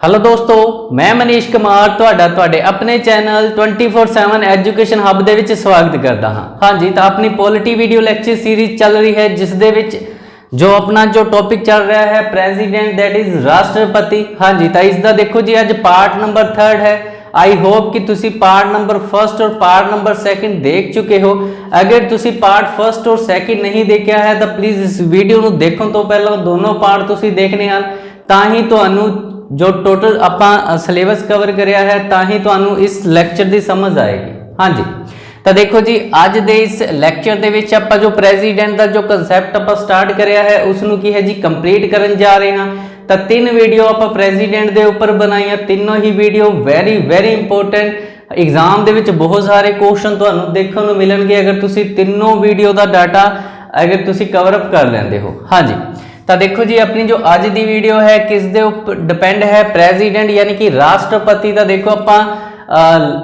Hello दोस्तों, मैं मनीष कुमार ਤੁਹਾਡੇ ਆਪਣੇ ਚੈਨਲ 24/7 ਐਜੂਕੇਸ਼ਨ ਹੱਬ ਦੇ ਵਿੱਚ ਸਵਾਗਤ ਕਰਦਾ ਹਾਂ। ਹਾਂਜੀ, ਤਾਂ ਆਪਣੀ ਪੋਲਿਟੀ ਵੀਡੀਓ ਲੈਕਚਰ ਸੀਰੀਜ਼ ਚੱਲ ਰਹੀ ਹੈ ਜਿਸ ਦੇ ਵਿੱਚ जो अपना जो टॉपिक चल रहा है प्रेसिडेंट दैट इज राष्ट्रपति। हाँ जी, तो इसका देखो जी अज पार्ट नंबर 3 है। आई होप कि तुसी पार्ट नंबर 1 और पार्ट नंबर 2 देख चुके हो। अगर तुसी पार्ट 1 और 2 नहीं देखा है तो प्लीज़ इस वीडियो को देखने तो पहले दोनों पार्ट तुसी देखने हैं, ताही तुहानू जो टोटल आपां सिलेबस कवर करिया है ताही तुहानू इस लैक्चर की समझ आएगी। हाँ जी, तो देखो जी अज दे इस लैक्चर दे विच आपां जो प्रेसिडेंट का जो कंसैप्ट आपां स्टार्ट करिया है उसनू की है जी कंप्लीट करन जा रहे हैं। तो 3 वीडियो आपां प्रेसिडेंट के उपर बनाई, तीनों ही वीडियो वेरी इंपोर्टेंट। एग्जाम दे विच बहुत सारे क्वेश्चन तुहानू देखने को मिलणगे अगर तुसी तीनों वीडियो का डाटा अगर तुसी कवर अप कर लेंदे हो। हाँ जी, तो देखो जी अपनी जो अज की वीडियो है किस दे उपर डिपेंड है, प्रेसिडेंट यानी कि राष्ट्रपति का। देखो आपां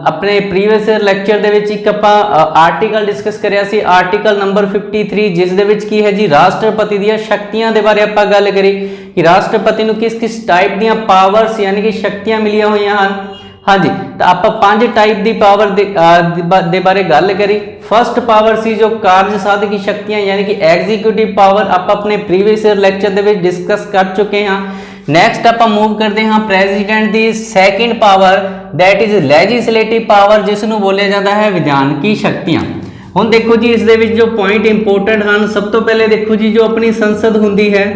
अपने प्रीवियस लैक्चर दे विच एक आपां आर्टिकल डिस्कस करिया सी, आर्टिकल नंबर 53, जिस दे विच की है जी राष्ट्रपति दी शक्तियां दे बारे आपां गल करी कि राष्ट्रपति नूं किस किस टाइप दी पावर्स यानी कि शक्तियां मिलियां होईयां हन। हाँ जी, तो आपां 5 टाइप दी पावर दे बारे गल करी। फर्स्ट पावर सी जो कार्य साधकी शक्तियां यानी कि एग्जीक्यूटिव पावर, आप अपने प्रीवियस लेक्चर दे विच डिस्कस कर चुके हैं। नैक्सट आप मूव करते हैं प्रेसिडेंट की second power that is legislative power, जिसनों बोलिया जाता है विधान की शक्तियां। हुण देखो जी इस दे विच जो पॉइंट इंपोर्टेंट हैं, सब तो पहले देखो जी जो अपनी संसद हुंदी है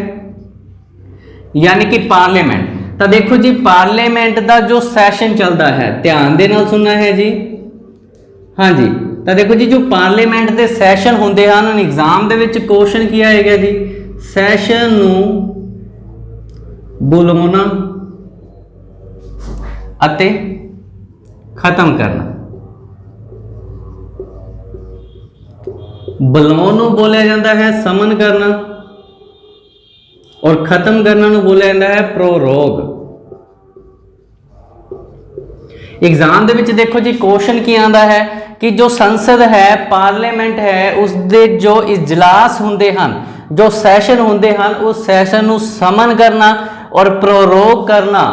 यानी कि पार्लीमेंट। तो देखो जी पार्लीमेंट का जो सैशन चलता है, ध्यान दे नाल सुनना है जी। हाँ जी, तो देखो जी जो पार्लीमेंट के सैशन होंगे हैं, एग्जाम दे विच क्वेश्चन की आएगा जी, सैशन नूं बुलाना अते खत्म करना। बुलाउण नूं बोलिया जाता है समन करना और खत्म करना नूं बोलिया जाता है प्रोरोग। एग्जाम दे विच देखो जी क्वेश्चन की आंदा है कि जो संसद है पार्लीमेंट है उसके जो इजलास होंदे हन, जो सैशन होंदे हन, उस सैशन नूं समन करना और प्रोरोग करना।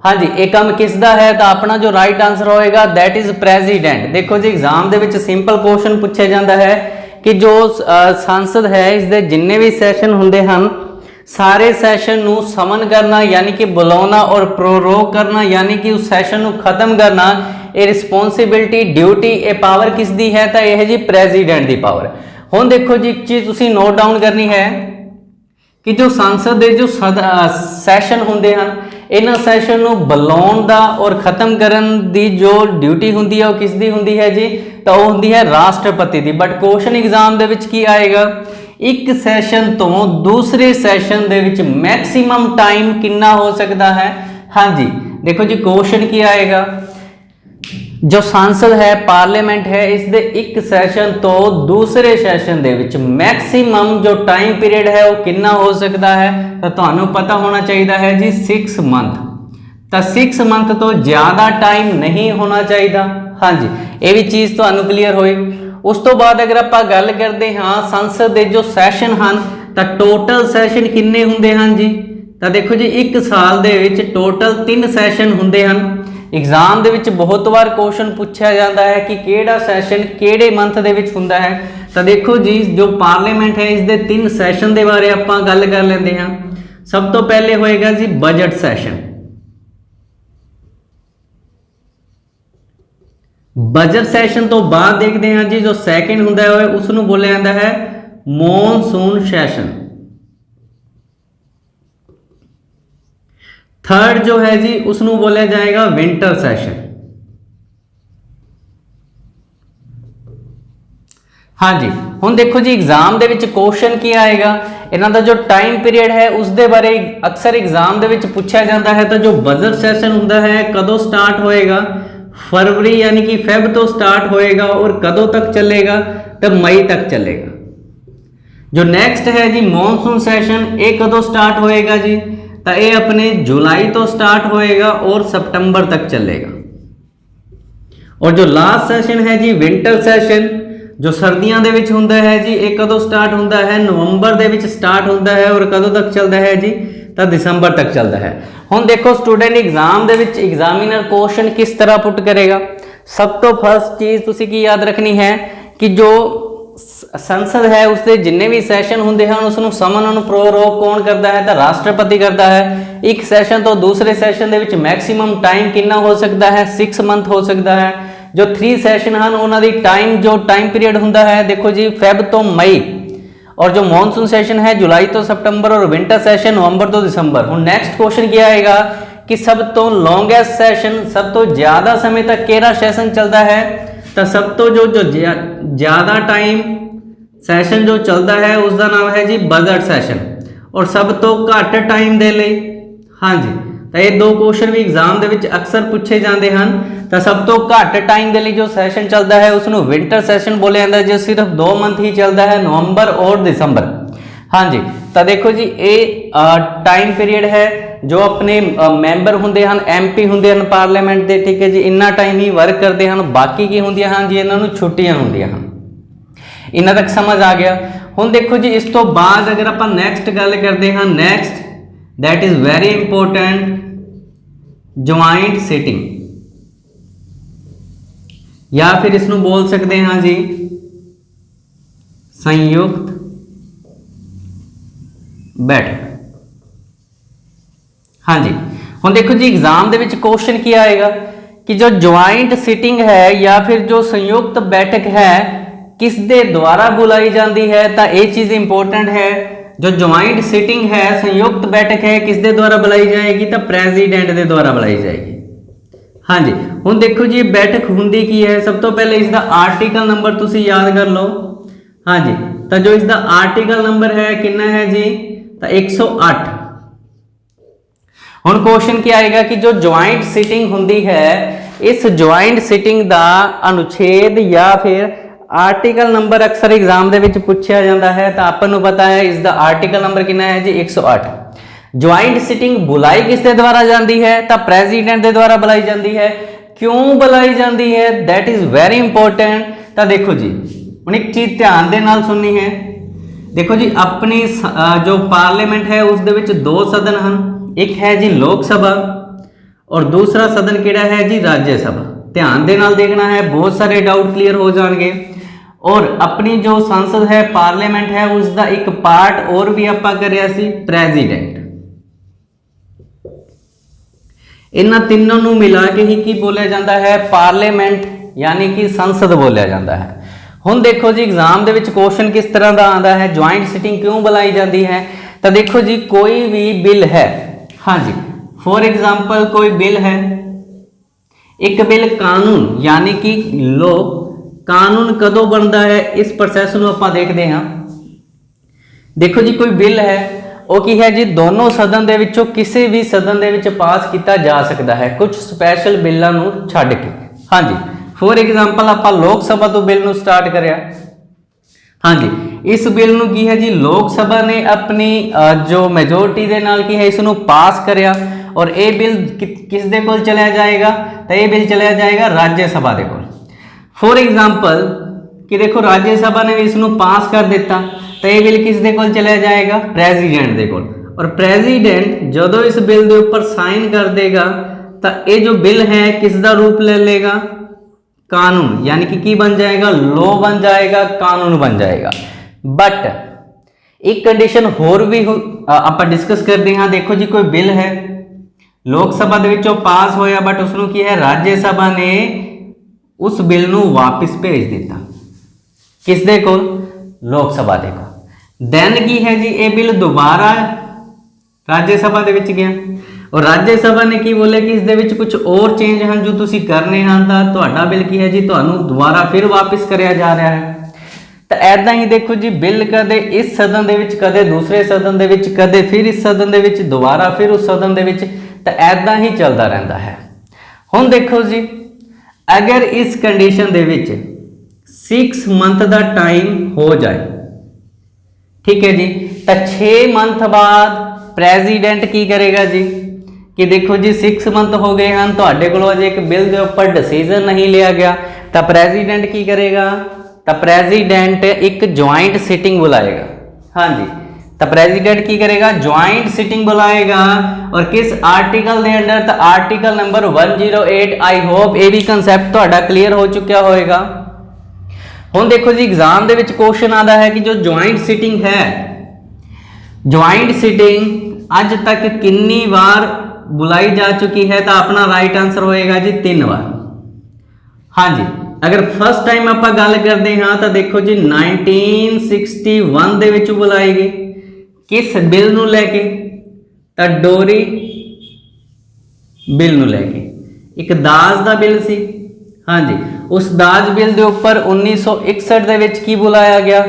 हाँ जी, एक काम किसदा है, तो अपना जो राइट आंसर होएगा दैट इज प्रेसिडेंट। देखो जी एग्जाम दे विच सिंपल क्वेश्चन पूछा जाता है कि जो संसद है इसके जिन्ने भी सैशन होंदे हन, सारे सैशन नूं समन करना यानी कि बुलाना और प्रोरोग करना यानी कि उस सैशन नूं खत्म करना, ये रिस्पोंसिबिलिटी ड्यूटी ये पावर किस दी है, तो यह जी प्रेसिडेंट की पावर। हुण देखो जी एक चीज़ तुसीं नोट डाउन करनी है कि जो संसद के जो सैशन होंदे हैं इन्हां सैशन नूं बुलाउण दा और खत्म करन दी जो ड्यूटी हुंदी है वो किस दी हुंदी है जी, तो वो हुंदी है राष्ट्रपति दी। बट क्वेश्चन एग्जाम दे विच की आएगा, एक सैशन तो दूसरे सैशन दे विच मैक्सिमम टाइम कितना हो सकता है। हाँ जी, देखो जी क्वेश्चन की आएगा, जो सांसद है पार्लीमेंट है इसके एक सैशन तो दूसरे सैशन दे विच मैक्सिमम जो टाइम पीरियड है वो कितना हो सकता है, तो तुहानू पता होना चाहिए है जी 6 मंथ। तो 6 मंथ तो ज़्यादा टाइम नहीं होना चाहिए। हाँ जी, ये भी चीज़ तुहानू क्लीयर होई। उस तो बाद अगर आप गल करते हाँ संसद के जो सैशन हैं तो टोटल सैशन किन्ने हुंदे हैं जी, तो देखो जी एक साल दे विच टोटल 3 सैशन हुंदे हैं। एग्जाम दे विच बहुत बार क्वेश्चन पूछा जाता है कि केड़ा सैशन केड़े मंथ दे विच हुंदा है। तो देखो जी जो पार्लीमेंट है इसके 3 सैशन के बारे आपां गल कर लेंदे हां। सब तो पहले होएगा जी बजट सैशन। बजट सैशन तो बाद देखते हैं जी जो सैकेंड हुंदा है उसनूं बोलिया जाता है मॉनसून सैशन। थर्ड जो है जी उसनूं बोलिया जाएगा विंटर सैशन। हाँ जी, हुण देखो जी एग्जाम दे विच क्वेश्चन की आएगा, इन्हां दा जो टाइम पीरियड है उसके बारे अक्सर एग्जाम दे विच पूछा जाता है। तो जो बजट सैशन हुंदा है कदों स्टार्ट होएगा, फरवरी यानी कि फेब तो स्टार्ट होएगा और कदों तक चलेगा, तो मई तक चलेगा। जो नेक्स्ट है जी मॉनसून सैशन, ये कदों स्टार्ट होएगा जी, तो ये अपने जुलाई तो स्टार्ट होएगा और सितंबर तक चलेगा। और जो लास्ट सैशन है जी विंटर सैशन, जो सर्दियों दे विच हुंदा है जी, ये कदों स्टार्ट हुंदा है, नवंबर दे विच स्टार्ट हुंदा है और कदों तक चलता है जी, ਤਾਂ ਦਸੰਬਰ ਤੱਕ ਚੱਲਦਾ ਹੈ। ਹੁਣ ਦੇਖੋ ਸਟੂਡੈਂਟ ਐਗਜ਼ਾਮ ਦੇ ਵਿੱਚ ਐਗਜ਼ਾਮੀਨਰ ਕੁਐਸਚਨ ਕਿਸ ਤਰ੍ਹਾਂ ਪੁੱਟ ਕਰੇਗਾ। ਸਭ ਤੋਂ ਫਸਟ ਚੀਜ਼ ਤੁਸੀਂ ਕੀ ਯਾਦ ਰੱਖਣੀ ਹੈ ਕਿ ਜੋ ਸੰਸਦ ਹੈ ਉਸਦੇ ਜਿੰਨੇ ਵੀ ਸੈਸ਼ਨ ਹੁੰਦੇ ਹਨ ਉਸ ਨੂੰ ਸਮਨ ਨੂੰ ਪ੍ਰੋਰੋਗ ਕੌਣ ਕਰਦਾ ਹੈ ਤਾਂ ਰਾਸ਼ਟਰਪਤੀ ਕਰਦਾ ਹੈ। ਇੱਕ ਸੈਸ਼ਨ ਤੋਂ ਦੂਸਰੇ ਸੈਸ਼ਨ ਦੇ ਵਿੱਚ ਮੈਕਸਿਮਮ ਟਾਈਮ ਕਿੰਨਾ ਹੋ ਸਕਦਾ ਹੈ 6 ਮੰਥ ਹੋ ਸਕਦਾ ਹੈ। ਜੋ 3 ਸੈਸ਼ਨ ਹਨ ਉਹਨਾਂ ਦੀ ਟਾਈਮ ਪੀਰੀਅਡ ਹੁੰਦਾ ਹੈ ਦੇਖੋ ਜੀ ਫੈਬ ਤੋਂ ਮਈ, और जो मॉनसून सेशन है जुलाई तो सितंबर और विंटर सेशन नवंबर तो दिसंबर। ਹੁਣ ਨੈਕਸਟ ਕੁਐਸਚਨ ਕੀ ਆਏਗਾ ਕਿ ਸਭ ਤੋਂ ਲੌਂਗੈਸਟ ਸੈਸ਼ਨ ਸਭ ਤੋਂ ਜ਼ਿਆਦਾ ਸਮੇਂ ਤੱਕ ਕਿਹੜਾ ਸੈਸ਼ਨ ਚੱਲਦਾ ਹੈ ਤਾਂ ਸਭ ਤੋਂ ਜੋ ਜ਼ਿਆਦਾ ਟਾਈਮ ਸੈਸ਼ਨ ਜੋ ਚੱਲਦਾ ਹੈ ਉਸ ਦਾ ਨਾਮ ਹੈ ਜੀ ਬਜਟ ਸੈਸ਼ਨ। ਔਰ ਸਭ ਤੋਂ ਘੱਟ ਟਾਈਮ ਦੇ ਲਈ ਹਾਂਜੀ ਤਾਂ ਇਹ ਦੋ ਕੁਐਸਚਨ ਵੀ ਐਗਜ਼ਾਮ ਦੇ ਵਿੱਚ ਅਕਸਰ ਪੁੱਛੇ ਜਾਂਦੇ ਹਨ। ਤਾਂ ਸਭ ਤੋਂ ਘੱਟ ਟਾਈਮ ਦੇ ਲਈ ਜੋ ਸੈਸ਼ਨ ਚੱਲਦਾ ਹੈ ਉਸ ਨੂੰ ਵਿੰਟਰ ਸੈਸ਼ਨ ਬੋਲਿਆ ਜਾਂਦਾ ਜੋ ਸਿਰਫ 2 ਮੰਥ ਹੀ ਚੱਲਦਾ ਹੈ ਨਵੰਬਰ ਔਰ ਦਸੰਬਰ। ਹਾਂਜੀ ਤਾਂ ਦੇਖੋ ਜੀ ਇਹ ਟਾਈਮ ਪੀਰੀਅਡ ਹੈ ਜੋ ਆਪਣੇ ਮੈਂਬਰ ਹੁੰਦੇ ਹਨ ਐਮਪੀ ਹੁੰਦੇ ਹਨ ਪਾਰਲੀਮੈਂਟ ਦੇ ਠੀਕ ਹੈ ਜੀ ਇੰਨਾ ਟਾਈਮ ਹੀ ਵਰਕ ਕਰਦੇ ਹਨ। ਬਾਕੀ ਕੀ ਹੁੰਦੀਆਂ ਹਨ ਜੀ ਇਹਨਾਂ ਨੂੰ ਛੁੱਟੀਆਂ ਹੁੰਦੀਆਂ ਹਨ। ਇਹਨਾਂ ਤੱਕ ਸਮਝ ਆ ਗਿਆ। ਹੁਣ ਦੇਖੋ ਜੀ ਇਸ ਤੋਂ ਬਾਅਦ ਅਗਰ ਆਪਾਂ ਨੈਕਸਟ ਗੱਲ ਕਰਦੇ ਹਾਂ next that is very important joint sitting या फिर इसਨੂੰ बोल सकते हैं जी संयुक्त बैठक। हाँ जी ਹੁਣ देखो जी एग्जाम ਦੇ ਵਿੱਚ क्वेश्चन ਕੀ आएगा कि जो ज्वाइंट सिटिंग है या फिर जो संयुक्त बैठक है किस दे द्वारा बुलाई जाती है ਤਾਂ ਇਹ चीज इंपॉर्टेंट है। जो ज्वाइंट सिटिंग है संयुक्त बैठक है किस दे द्वारा बुलाई जाएगी तो प्रेसिडेंट दे द्वारा बुलाई जाएगी। हाँ जी हुण देखो जी बैठक हुंदी की है सब तो पहले इसका आर्टिकल नंबर तुसी याद कर लो। हाँ जी तो जो इसका आर्टिकल नंबर है कितना है जी तो 108। हुण क्वेश्चन क्या आएगा कि जो ज्वाइंट सिटिंग हुंदी है इस ज्वाइंट सिटिंग का अनुच्छेद या फिर आर्टिकल नंबर अक्सर एग्जाम ਦੇ ਵਿੱਚ ਪੁੱਛਿਆ ਜਾਂਦਾ ਹੈ ਤਾਂ ਆਪਾਂ ਨੂੰ ਪਤਾ ਹੈ ਇਸ ਦਾ ਆਰਟੀਕਲ ਨੰਬਰ ਕਿੰਨਾ ਹੈ ਜੀ 108। ज्वाइंट सिटिंग बुलाई किसके द्वारा जाती है तो प्रेसिडेंट के द्वारा बुलाई जाती है। क्यों बुलाई जाती है दैट इज वेरी इंपॉर्टेंट। तो देखो जी हुण एक चीज ध्यान दे नाल सुननी है। देखो जी अपनी जो पार्लीमेंट है उस दे विच 2 सदन हैं एक है जी लोक सभा और दूसरा सदन किहड़ा है जी राज्य सभा। ध्यान दे नाल देखना है बहुत सारे डाउट क्लीयर हो जाएंगे। और अपनी जो संसद है पार्लीमेंट है उसका एक पार्ट और भी आपां करिया सी प्रेसिडेंट। इन्हां तीनों नूं मिला के ही की बोलिया जाता है पार्लीमेंट यानी कि संसद बोलिया जाता है। हुण देखो जी एग्जाम दे विच क्वेश्चन किस तरह का आता है ज्वाइंट सिटिंग क्यों बुलाई जाती है तो देखो जी कोई भी बिल है हाँ जी फॉर एग्जाम्पल कोई बिल है एक बिल कानून यानी कि लॉ कानून कदों बनता है इस प्रोसैस ਨੂੰ ਆਪਾਂ देखते हाँ। देखो जी कोई बिल है वो की है जी दोनों सदन ਦੇ ਵਿੱਚੋਂ ਕਿਸੇ भी सदन ਦੇ ਵਿੱਚ पास किया जा सकता है कुछ स्पैशल बिलों ਨੂੰ ਛੱਡ के। हाँ जी फॉर एग्जाम्पल ਆਪਾਂ लोक सभा तो बिल ਨੂੰ स्टार्ट करिया। हाँ जी इस बिल ਨੂੰ की है जी लोक सभा ने अपनी जो मेजोरिटी ਦੇ ਨਾਲ की है इस ਨੂੰ पास करिया और ये बिल किस दे कोल चलिया जाएगा तो ये बिल चलिया जाएगा राज्य सभा दे कोल। फॉर एग्जाम्पल कि देखो राज्य सभा ने भी इसको पास कर दिता तो ये बिल किस दे कोल चलिया जाएगा प्रेसिडेंट दे कोल। और प्रेसिडेंट जो इस बिल के ऊपर साइन कर देगा तो ये जो बिल है किस दा रूप ले लेगा कानून यानी कि की बन जाएगा लॉ बन जाएगा कानून बन जाएगा। बट एक कंडीशन होर भी आप डिस्कस करते हैं। देखो जी कोई बिल है लोक सभा दे विचों पास होया बट उसनों की है राज्य सभा ने उस बिल ਨੂੰ वापस भेज दिता किस दे कोल लोक सभा दे कोल। दैन की है जी ये बिल दोबारा राज्य सभा दे विच गया और राज्य सभा ने की बोले कि इस दे विच कुछ और चेंज हैं जो तुसी करने हैं तो तुहाडा बिल की है जी तुहानू दोबारा फिर वापस करया जा रहा है। तो ऐदा ही देखो जी बिल कदे इस सदन दे विच कदे दूसरे सदन दे विच कदे फिर इस सदन दे विच दोबारा फिर उस सदन दे विच तो ऐदा ही चलता रहता है। हुण देखो जी अगर इस कंडीशन दे विच 6 मंथ का टाइम हो जाए ठीक है जी तो 6 मंथ बाद प्रेसिडेंट की करेगा जी कि देखो जी 6 मंथ हो गए हैं तुहाडे कोलों अजे एक बिल के ऊपर डिसीजन नहीं लिया गया तो प्रेसिडेंट की करेगा तो प्रेसिडेंट एक ज्वाइंट सिटिंग बुलाएगा। हाँ जी तो प्रेजिडेंट की करेगा, ज्वाइंट सिटिंग बुलाएगा और किस आर्टिकल के अंडर, तो आर्टिकल नंबर 108। आई होप ये भी कंसैप्ट तुहाडा क्लीयर हो चुका होएगा। हुण देखो जी एग्जाम दे विच क्वेश्चन आता है कि जो ज्वाइंट सिटिंग है, ज्वाइंट सिटिंग अज तक कितनी बार बुलाई जा चुकी है, तो अपना राइट आंसर होएगा जी 3 बार। हाँ जी, अगर फर्स्ट टाइम आप गल करते हाँ तो देखो जी 1961 दे विच बुलाई गई, किस बिल नूं लैके, तो डोरी बिल नूं लैके, एक दाज दा बिल सी। हाँ जी, उस दाज बिल के उपर 1961 दे विच की बुलाया गया,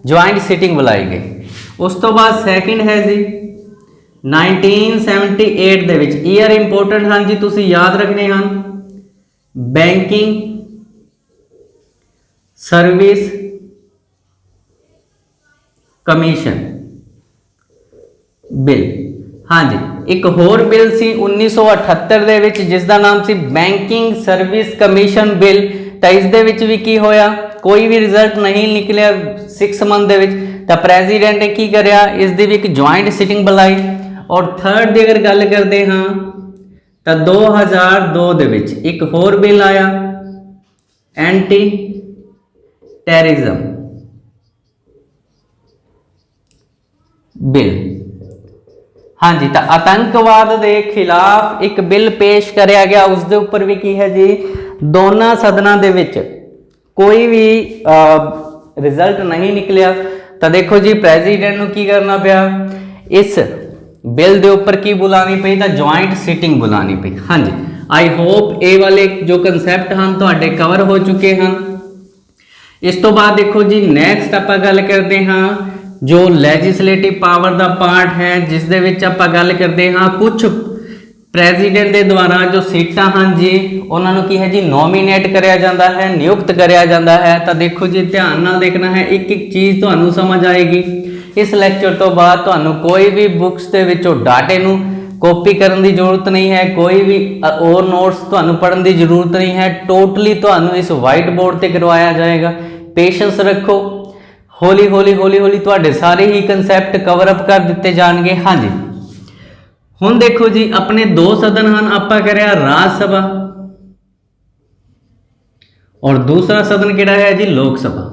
ज्वाइंट सिटिंग बुलाई गई। उस तो बाद सैकेंड है जी 1978 दे विच, ईयर इंपोर्टेंट हाँ जी, तुसीं याद रखने हैं, बैंकिंग सर्विस कमीशन बिल। हाँ जी, एक होर बिल सी 1978 दे विच जिसका नाम सी बैंकिंग सर्विस कमीशन बिल। तो इस दे विच भी की होया, कोई भी रिजल्ट नहीं निकलिया 6 मंथ दे विच, तो प्रेजिडेंट ने की करया, इस दी भी एक ज्वाइंट सिटिंग बुलाई। और थर्ड की अगर गल करते हाँ तो 2002 दे विच एक होर बिल आया, एंटी टेररिज्म बिल। हाँ जी, तो आतंकवाद के खिलाफ एक बिल पेश कराया गया, उसके उपर भी की है जी, दोनों सदनों के विच कोई भी रिजल्ट नहीं निकलिया। तो देखो जी प्रेजिडेंट नूं की करना पिया, इस बिल के उपर की बुलानी पई, तो ज्वाइंट सिटिंग बुलानी पई। हाँ जी, आई होप ये वाले जो कंसैप्ट हैं तुहाडे कवर हो चुके हैं। इस तो बाद देखो जी नैक्सट आप गल करते हाँ जो लैजिस्लेटिव पावर का पार्ट है, जिस दे विच आपां गल करते हाँ कुछ प्रेजिडेंट के द्वारा जो सीटां हाँ जी उन्होंने की है जी नॉमीनेट कराया जाता है, नियुक्त कराया जाता है। तो देखो जी ध्यान नाल देखना है, एक एक चीज़ तुहानूं समझ आएगी। इस लैक्चर तो बाद तुहानूं कोई भी बुक्स के विचों डाटे नूं कॉपी करने की जरूरत नहीं है, कोई भी और नोट्स तुहानूं पढ़ने की जरूरत नहीं है, टोटली तुहानूं इस वाइट बोर्ड पर करवाया जाएगा। पेशेंस रखो, हौली हौली हौली हौली तुहाडे सारे ही कंसैप्ट कवर अप कर दिते जाएंगे। हाँ जी, हुण देखो जी अपने 2 सदन हैं, आपां करिया राज सभा और दूसरा सदन किहड़ा है जी लोक सभा।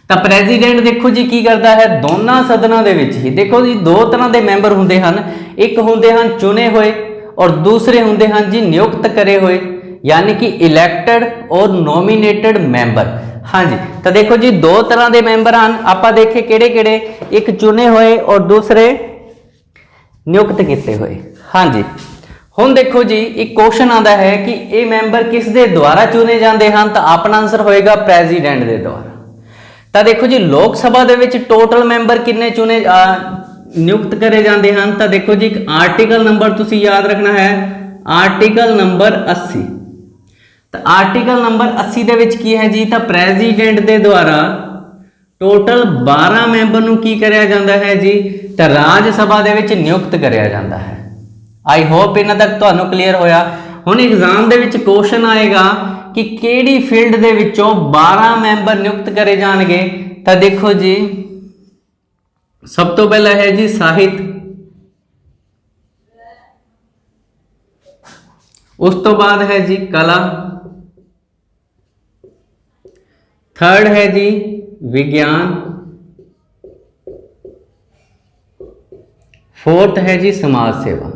तो प्रेजिडेंट देखो जी की करता है, दोनों सदनों के विच ही देखो जी 2 तरह के मैंबर हुंदे हन, एक हुंदे हन चुने हुए और दूसरे हुंदे हन जी नियुक्त करे हुए, यानी कि इलैक्टेड और नॉमिनेटेड मैंबर। हाँ जी, तो देखो जी 2 तरह के मैंबर हैं, आप देखे किहड़े किहड़े, एक चुने हुए और दूसरे नियुक्त किए हुए। हाँ जी, हुण देखो जी एक क्वेश्चन आता है कि ये मैंबर किस दे द्वारा चुने जाते हैं, तो अपना आंसर होएगा प्रेजिडेंट के द्वारा। तो देखो जी लोक सभा दे विच टोटल मैंबर किन्ने चुने नियुक्त करे जाते हैं, तो देखो जी एक आर्टिकल नंबर तुसीं याद रखना है, आर्टिकल नंबर 80। तो आर्टिकल नंबर 80 दे विच की है जी, तो प्रेजिडेंट के द्वारा टोटल 12 मैंबर नूं की कराया जाता है जी, तो राज सभा दे विच नियुक्त कराया जाता है। आई होप इन्हां तक तुहानूं क्लीयर होया। हुण एग्जाम दे विच क्वेश्चन आएगा कि किहड़ी फील्ड दे विचों 12 मैंबर नियुक्त करे जाणगे। तो देखो जी सब तो पहला है जी साहित्य, उस तो बाद है जी कला, थर्ड है जी विज्ञान, फोर्थ है जी समाज सेवा।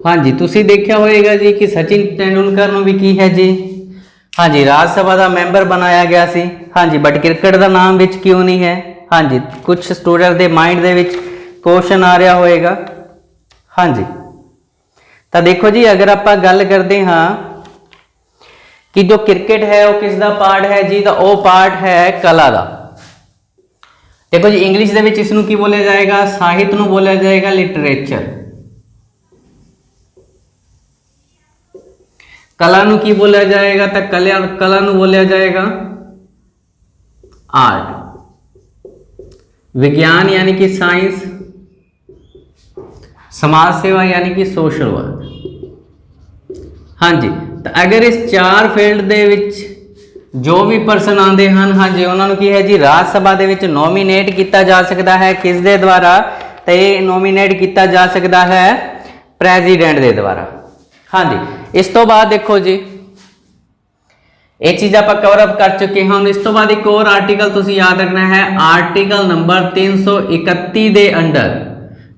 हाँ जी, तुसी देखा होएगा जी कि सचिन तेंदुलकर नूं भी की है जी, हाँ जी राज सभा का मैंबर बनाया गया सी। हाँ जी, बट क्रिकेट का नाम विच क्यों नहीं है। हाँ जी, कुछ स्टूडेंट के माइंड दे विच क्वेश्चन आ रहा होएगा। हाँ जी, तो देखो जी अगर आप गल करते हाँ कि जो क्रिकेट है वो किसका पार्ट है जी, तो वो पार्ट है कला का। देखो जी इंग्लिश दे विच इसनूं की बोलिया जाएगा, साहित्य नूं बोलिया जाएगा लिटरेचर, कला नूं की बोलिया जाएगा, तो कला नूं बोलिया जाएगा आर्ट, विज्ञान यानी कि साइंस, समाज सेवा यानी कि सोशल वर्क। हाँ जी, तो अगर इस 4 फील्ड दे विच जो भी पर्सन आते हैं, हाँ जी, उन्होंने की है जी राज सभा दे विच नोमीनेट किया जा सकता है। किस दे द्वारा? तो ये नोमीनेट किया जा सकता है प्रेजिडेंट के द्वारा। हाँ जी, इस तो बाद देखो जी ये चीज़ आप कवरअप कर चुके हैं। इस तो बाद एक और आर्टिकल तुसी याद रखना है, आर्टिकल नंबर 331 के अंडर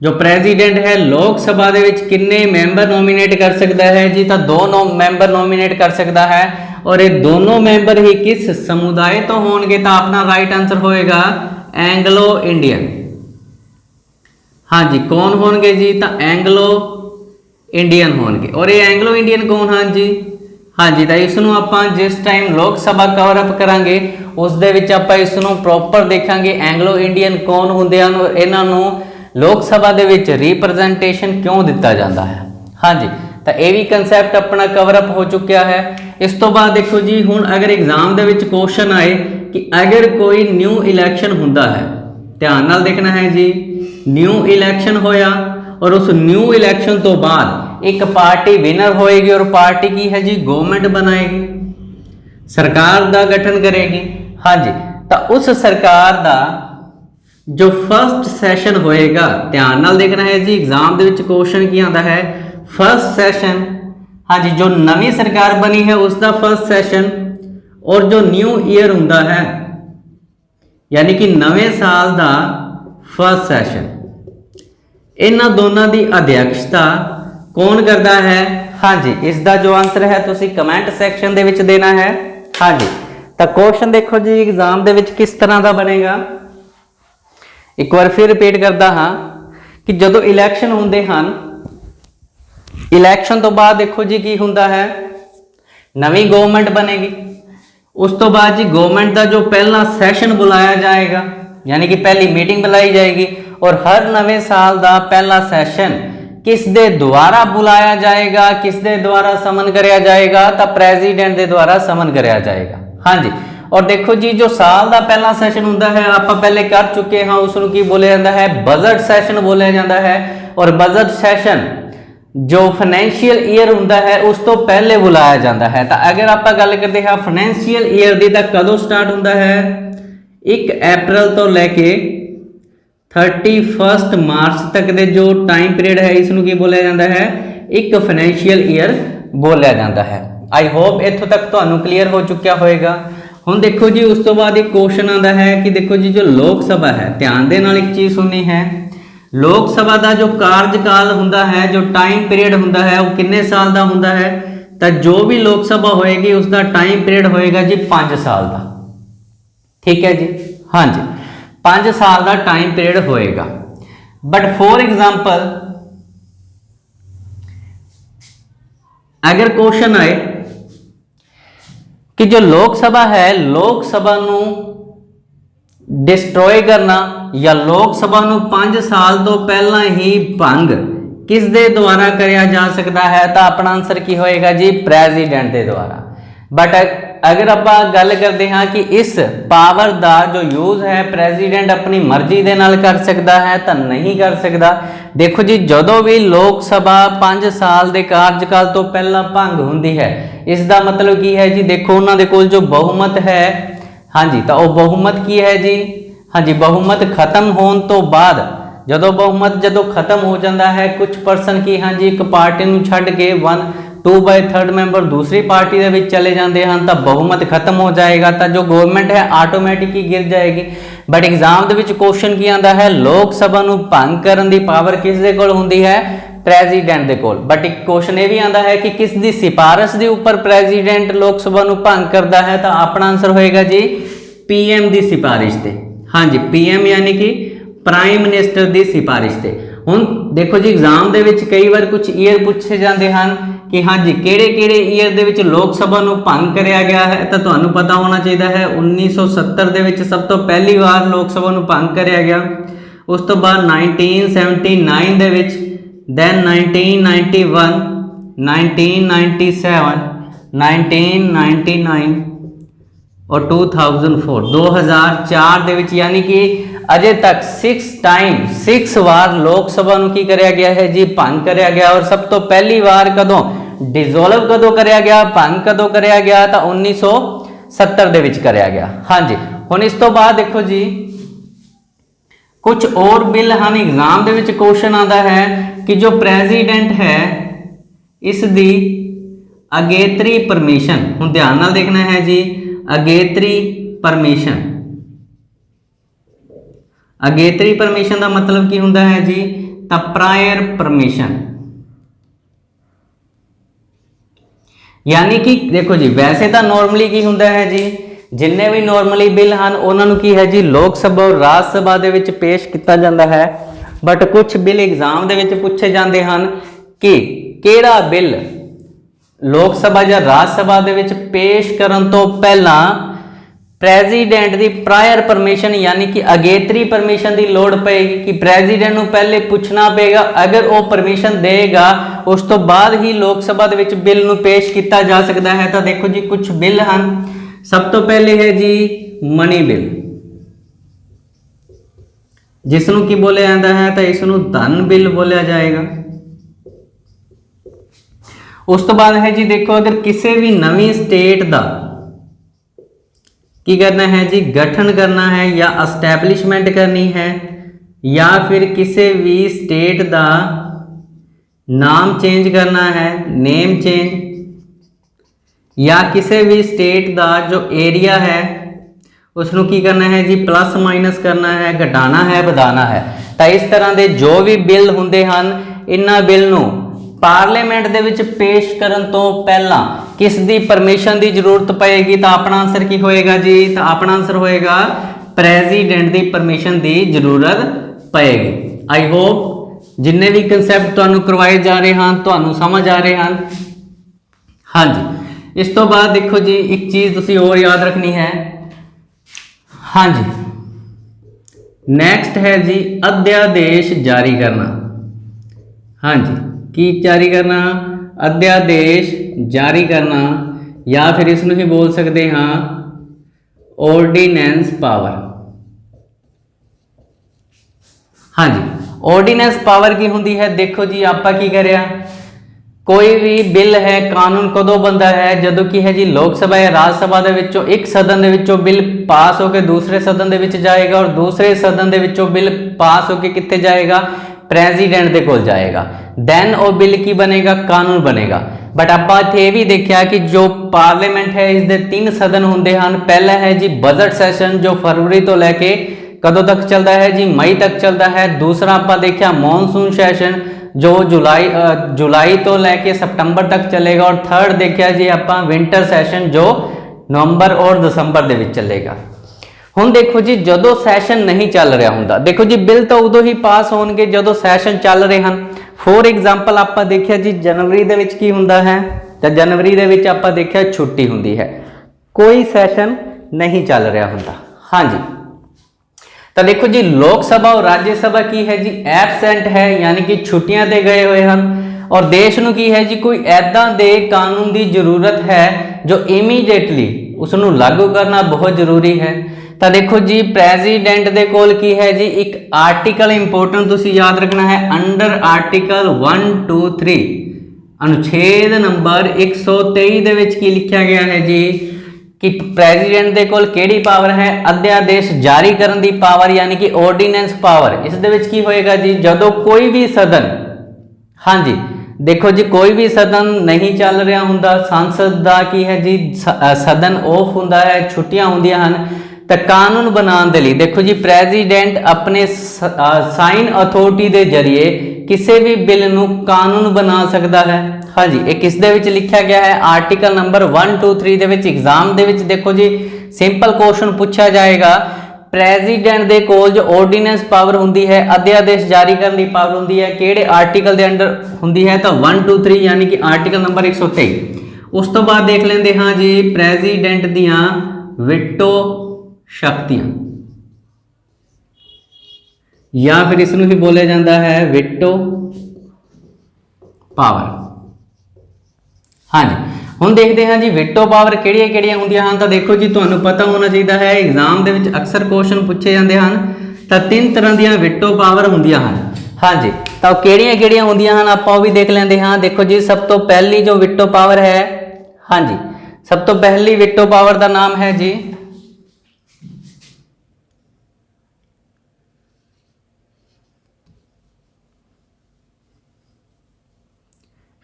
जो प्रेजिडेंट है लोक सभा दे विच किन्ने मैंबर नोमीनेट कर सकता है जी? तो 2 मैंबर नोमीनेट कर सकता है, और ये दोनों मैंबर ही किस समुदाय तो होंगे? तो अपना राइट आंसर होएगा एंग्लो इंडियन। हाँ जी, कौन होंगे जी? तो एंग्लो इंडियन होंगे। और ये एंग्लो इंडियन कौन? हाँ जी, हाँ जी, तो इसनों आपां जिस टाइम लोक सभा कवरअप करांगे उस दे विच आपां इसनों प्रॉपर देखांगे एंग्लो इंडियन कौन हुंदे हन, इन्हां नूं लोक सभा दे विच रिप्रजेंटेशन क्यों दिता जाता है। हाँ जी, तो ये भी कंसैप्ट अपना कवरअप हो चुका है। इस तो बाद देखो जी हुण अगर एग्जाम दे विच क्वेश्चन आए कि अगर कोई न्यू इलैक्शन हुंदा है, ध्यान नाल देखना है जी, न्यू इलैक्शन होया और उस न्यू इलैक्शन तो बाद एक पार्टी विनर होएगी और पार्टी की है जी गवर्नमेंट बनाएगी, सरकार का गठन करेगी। हाँ जी, तो उस सरकार का जो फर्स्ट सैशन होएगा, ध्यान नाल देखना है जी, एग्जाम दे विच क्वेश्चन की आता है फर्स्ट सैशन। हाँ जी, जो नवी सरकार बनी है उसका फर्स्ट सैशन और जो न्यू ईयर हुंदा है यानी कि नवे साल का फर्स्ट सैशन, इन्हां दोनों की अध्यक्षता कौन करता है? हाँ जी, इसका जो आंसर है तुसी कमेंट सैक्शन दे विच देना है। हाँ जी, तो क्वेश्चन देखो जी एग्जाम दे विच किस तरह का बनेगा, एक बार फिर रिपीट करता हाँ कि जो इलैक्शन होंदे हैं, इलैक्शन तो बाद देखो जी की हुंदा है, नवी गवर्नमेंट बनेगी। उस तो बाद जी गवर्नमेंट का जो पहला सैशन बुलाया जाएगा यानी कि पहली मीटिंग बुलाई जाएगी, और हर नवे साल का पहला सैशन किस दे द्वारा बुलाया जाएगा, किस दे द्वारा समन कराया जाएगा? तो प्रेजिडेंट के द्वारा समन कराया जाएगा। हाँ जी, और देखो जी जो साल का पहला सैशन होंदा है आप पहले कर चुके हैं, उसनूं की बोलिया जाता है बजट सैशन बोलिया जाता है। और बजट सैशन जो फाइनैंशियल ईयर होंदा है उस तो पहले बुलाया जाता है। तो अगर आप गल करते हैं फाइनैंशियल ईयर की, तो कदों स्टार्ट होंदा है? 1 अप्रैल तो लैके 31 मार्च तक दे जो टाइम पीरियड है इसनूं की बोलिया जाता है? एक फाइनैंशियल ईयर बोलिया जाता है। आई होप इत्थों तक तुहानूं क्लीयर हो चुका होएगा। हुण देखो जी उस तो बाद एक क्वेश्चन आता है कि देखो जी जो लोक सभा है, ध्यान दे नाल एक चीज़ सुननी है, लोक सभा का जो कार्यकाल हुंदा है, जो टाइम पीरियड हुंदा है, वो कितने साल का हुंदा है? तो जो भी लोक सभा होएगी उसका टाइम पीरियड होएगा जी 5 साल का। ठीक है जी, हाँ जी, 5 साल का टाइम पीरियड होएगा। बट फॉर एग्जाम्पल अगर क्वेश्चन आए कि जो लोक सभा है, लोक सभा नूं डिस्ट्रॉय करना या लोक सभा नूं 5 साल तो पहला ही भंग किस दे द्वारा कराया जा सकता है? तो अपना आंसर की होएगा जी प्रेजिडेंट के द्वारा। बट अगर आप गल करते हैं कि इस पावर का जो यूज़ है प्रेजिडेंट अपनी मर्जी के नाल कर सकता है तो नहीं कर सकता। देखो जी जदों भी लोक सभा 5 साल के कार्यकाल तो पहला भंग होंदी है, इसका मतलब की है जी, देखो उन्होंने कोल जो बहुमत है, हाँ जी, तो वह बहुमत की है जी, हाँ जी, बहुमत खत्म होने तो बाद जदों बहुमत जदों खत्म हो जाता है कुछ परसन की, हाँ जी, एक पार्टी नूं छड्ड के 1/2/3 मैंबर दूसरी पार्टी दे विच चले जाते हैं तो बहुमत खत्म हो जाएगा, तो जो गवर्नमेंट है आटोमैटिक ही गिर जाएगी। But exam they which question की आता है लोक सभा नूं भंग करन दी पावर किस दे कोल हुंदी है? प्रेजिडेंट दे कोल। बट एक क्वेश्चन ये भी आता है कि किस दी सिफारिश के उपर प्रेजिडेंट लोक सभा नूं भंग करता है? तो अपना आंसर होएगा जी PM की सिफारिश से। हाँ जी, PM यानी कि प्राइम मिनिस्टर की सिफारिश से। हुण देखो जी एग्जाम दे विच कई बार कुछ ईयर पूछे जाते हैं कि हाँ जी किहड़े ईयर दे विच लोक सभा नूं भंग कराया गया है, तो तुहानूं पता होना चाहिए है 1970 दे विच सब तो पहली बार लोक सभा नूं भंग कराया गया। उस तो बाद 1979 दे विच, दैन 1991, 1997, 1999 और 2004 दे विच, यानी कि अजे तक 6 बार लोक सभा नूं की कराया गया है जी? भंग कराया गया। और सब तो पहली बार कदों डिसोल्व कदों कराया गया, भंग कदों कराया गया? तो 1970 ਦੇ ਵਿੱਚ ਕਰਿਆ ਗਿਆ। ਹਾਂਜੀ, ਹੁਣ ਇਸ ਤੋਂ ਬਾਅਦ ਦੇਖੋ ਜੀ कुछ और बिल हैं एग्जाम दे विच क्वेश्चन आता है कि जो प्रेजिडेंट है इसकी अगेतरी परमिशन, हुण ध्यान नाल देखना है जी, अगेतरी परमिशन, अगेतरी परमिशन का मतलब की हुंदा है जी, तां प्रायर परमिशन, यानी कि देखो जी वैसे तो नॉर्मली की हुंदा है जी, जिन्ने भी नॉर्मली बिल हैं उन्होंने की है जी लोक सभा और राज सभा दे विच पेश किया जाता है, बट कुछ बिल एग्जाम दे विच पूछे जाते हैं कि किहड़ा बिल लोक सभा या राज सभा दे विच पेश करन तो पहला प्रेजिडेंट की प्रायर परमिशन यानी कि अगेतरी परमिशन की लोड़ पेगी, कि प्रेजिडेंट नूं पहले पूछना पेगा, अगर वो परमिशन देगा उस तो बाद ही लोक सभा दे विच बिल नूं पेश किया जा सकता है। तो देखो जी कुछ बिल हैं, सब तो पहले है जी मनी बिल, जिसनों की बोलिया जाता है तो इसनों धन बिल बोलिया जाएगा। उस तो बाद है जी देखो अगर किसी भी नवी स्टेट का की करना है जी, गठन करना है या एस्टैब्लिशमेंट करनी है, या फिर किसी भी स्टेट का नाम चेंज करना है, नेम चेंज, या किसी भी स्टेट का जो एरिया है उसनों की करना है जी प्लस माइनस करना है, घटाना है, बढ़ाना है। तो इस तरह के जो भी बिल होंदे हैं इन्हां बिल नूं पार्लीमेंट दे विच पेश करन तो पहला किस दी परमिशन की जरूरत पएगी, तो अपना आंसर की होएगा जी, तो अपना आंसर होएगा प्रेजिडेंट की परमिशन की जरूरत पएगी। आई होप जिन्ने भी कंसैप्ट तुहानूं करवाए जा रहे हैं तुहानूं समझ आ रहे हैं। हाँ जी, इस तो बाद देखो जी एक चीज़ तुसीं और याद रखनी है। हाँ जी, नेक्स्ट है जी अध्यादेश जारी करना। हाँ जी, की जारी करना, अध्यादेश जारी करना, या फिर इसनूं ही बोल सकते हाँ ऑर्डिनेंस पावर। हाँ जी, ऑर्डिनेंस पावर की होंदी है, देखो जी आपां की करिया, कोई भी बिल है कानून कदों बनता है जदों की है जी लोक सभा या राज सभा दे विचों एक सदन दे विचों बिल पास होकर दूसरे सदन दे विच जाएगा, और दूसरे सदन दे विचों बिल पास होकर कित्थे जाएगा, प्रेजिडेंट दे कोल जाएगा, दैन वो बिल की बनेगा, कानून बनेगा। बट आपां इत्थे भी देखिया कि जो पार्लीमेंट है इसके 3 सदन होंदे हैं। पहला है जी बजट सैशन जो फरवरी तो लैके कदों तक चलता है जी, मई तक चलता है। दूसरा आपां देखिया मॉनसून सैशन जो जुलाई तो लैके सितंबर तक चलेगा, और थर्ड देखिया जी आपां विंटर सैशन जो नवंबर और दिसंबर दे विच चलेगा। हुण देखो जी जदों सैशन नहीं चल रहा हुंदा, देखो जी बिल तो उदों ही पास होणगे जदों सैशन चल रहे हैं। फॉर एग्जाम्पल आपां देखिया जी जनवरी दे विच की हुंदा है, तो जनवरी दे विच आपां देखिया छुट्टी हुंदी है, कोई सैशन नहीं चल रहा हुंदा। हाँ जी, तो देखो जी लोक सभा और राज्य सभा की है जी एबसेंट है, यानी कि छुट्टियां ते गए हुए हैं, और देश नूं की है जी कोई ऐदा दे कानून की जरूरत है जो इमीडिएटली उसनूं लागू करना बहुत जरूरी है। तो देखो जी प्रेजिडेंट दे कोल की है जी एक आर्टिकल इंपोर्टेंट तुसीं याद रखना है, अंडर आर्टिकल 123 अनुच्छेद नंबर 123 दे विच की लिखा गया है जी कि प्रेजिडेंट दे कोल केड़ी पावर है, अध्यादेश जारी करन दी पावर यानी कि ऑर्डिनेंस पावर। इस दे विच की होएगा जी जदों कोई भी सदन, हाँ जी देखो जी कोई भी सदन नहीं चल रहा हुंदा, संसद दा की है जी सदन ऑफ हुंदा है, छुट्टियां हुंदियां हन, तो कानून बनाने के लिए देखो जी प्रेजिडेंट अपने साइन अथॉरिटी के जरिए किसी भी बिल नूं कानून बना सकता है। हाँ जी, एक किस दे विच लिखा गया है आर्टिकल नंबर 123 दे विच एग्जाम दे विच देखो जी सिंपल क्वेश्चन पूछा जाएगा, प्रेजिडेंट दे कोल जो ऑर्डिनेंस पावर हुंदी है, अध्यादेश जारी करने की पावर हुंदी है, किहड़े आर्टिकल दे अंडर हुंदी है, तो 123 यानी कि आर्टिकल नंबर 123। उस तो बाद देख लेंदे हाँ जी प्रेजिडेंट दियां विटो शक्तियां, या फिर इसनूं ही बोलिया जाता है विटो पावर। हाँ जी, हुण देखते हैं जी विटो पावर किहड़ियां किहड़ियां हुंदियां हन। तो देखो जी तुहानूं पता होना चाहिए है एग्जाम दे विच अक्सर क्वेश्चन पूछे जाते हैं, तो 3 तरह दीयां विटो पावर हुंदियां हन। हाँ जी, तो किहड़ियां किहड़ियां हुंदियां हन आपां भी देख लेंदे हां। देखो जी सब तो पहली जो विटो पावर है, हाँ जी सब तो पहली विटो पावर का नाम है जी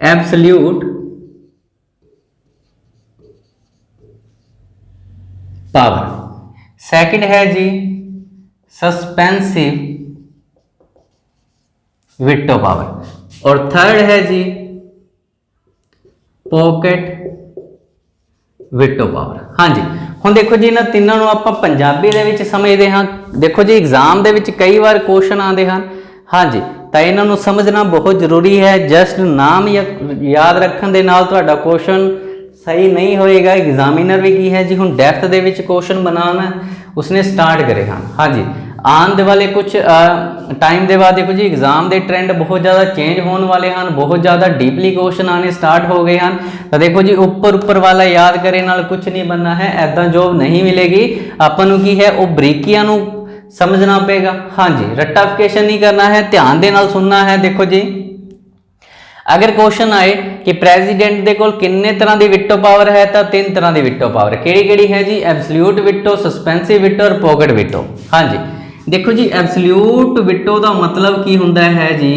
एब्सोल्यूट पावर। सेकंड है जी सस्पेंसिव विटो पावर और थर्ड है जी पॉकेट विटो पावर। हाँ जी हुण देखो जी इन्हां तिन्नां नूं आपां पंजाबी दे विच समझदे हां। देखो जी एग्जाम दे विच कई बार क्वेश्चन आते हैं। हाँ जी तो इन्हां नूं समझना बहुत जरूरी है। जस्ट नाम या याद रखने दे नाल तुहाडा क्वेश्चन सही नहीं होएगा। एग्जामिनर भी की है जी हुण डेप्थ दे विच क्वेश्चन बनाना उसने स्टार्ट करे। हाँ जी आने वाले कुछ टाइम के बाद देखो जी एग्जाम के ट्रेंड बहुत ज़्यादा चेंज होने वाले हैं। बहुत ज़्यादा डीपली क्वेश्चन आने स्टार्ट हो गए हैं। तो देखो जी ऊपर वाला याद करे नाल कुछ नहीं बनना है। ऐदा जॉब नहीं मिलेगी। अपन की है वो बरीकियां नूं समझना पेगा। हाँ जी रट्टाफिकेशन नहीं करना है, ध्यान दे नाल सुनना है। देखो जी अगर क्वेश्चन आए कि प्रेजिडेंट दे कोल किन्ने तरह की विटो पावर है तो 3 तरह की विटो पावर केड़ी है जी एब्सोल्यूट विटो, सस्पेंसिव विटो और पॉकेट विटो। हाँ जी देखो जी एब्सोल्यूट विटो का मतलब की हुंदा है जी